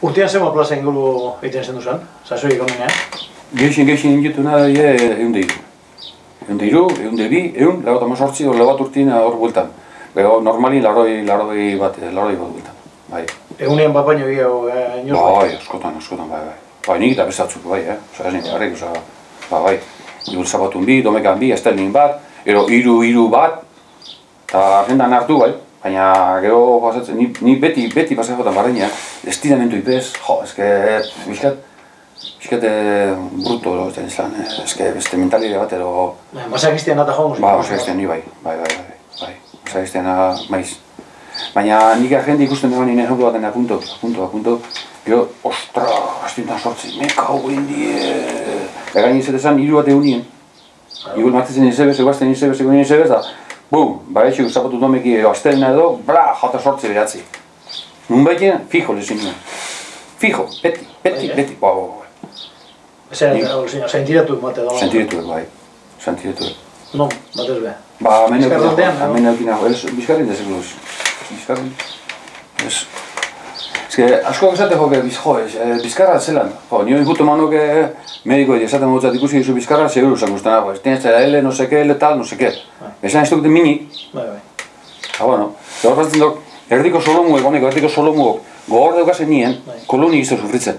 Urtean zema plaza inguru egiten zen duzan, sasoi ekonomian? Geixin inditu nahi egun lagot amazortzi, labat urtin hor bueltan. Normalin laroi bat bueltan. Egunean bapaino gehiago inoz bai? Askotan, bai. Bai, nik eta bestatzuk, bai, oza, ez nintzen garrik, oza, bai. Igul zabatun bi, domekan bi, estelin bat, ero iru bat, eta agendan hartu, bai. Baina, gero, pasatzen, ni beti pasatzen barreina, ez tiramentu ipez, bizkat bruto, beste mentalidea bat, ero... Masakiztian eta joan musik? Ba, masakiztian ni bai. Masakiztian maiz. Baina, nik agenda ikusten dugu nire jaudu baten punto, gero, ostra, astintan sortzi, meka hau indie... Egain izatezen, hiru bat egunien. Igul martetzen izebez, eguazten izebez, da... Bum, baretxik zapatu domeki astelena edo, bla, jota sortzi behatzi. Nun baitean, fijo lezin nuen. Fijo, beti, Sentiratuek mate da? Sentiratuek. Non, batez beha? Ba, hemen eukinago, bizkarrin dezekuz. Bizkarrin, ez... Asko esateko bizkarra zelan. Nio injutu manoke mediko esaten modutzat ikusi gizu bizkarra, seguru zankustena. Tienes L, no seke, L tal, no seke. Esan ez duketen mini. Bueno, hor batzen duk, erdiko solomuok, gogor deukazen nien, koloni gizte sufritzen.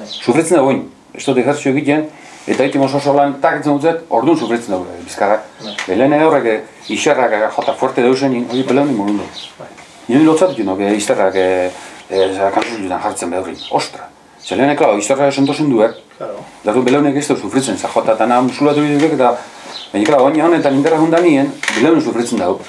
Sufritzen da goin, ez dut ejertzio egiten, eta egiten oso lan taketzen dutzet, orduan sufritzen dugu bizkarrak. Lehen horrek, isarrak jota fuerte deusen, hori pelean imorundu. Nien lotzat ditu, izterrak kantzulutan jartzen behar ostra. Zelenek, klar, izterra esentozen duek, datu beleunek ez du sufritzen, jota eta muskulatu dituek eta baina, klar, baina honetan indarra jundan nien, beleunek sufritzen dugu.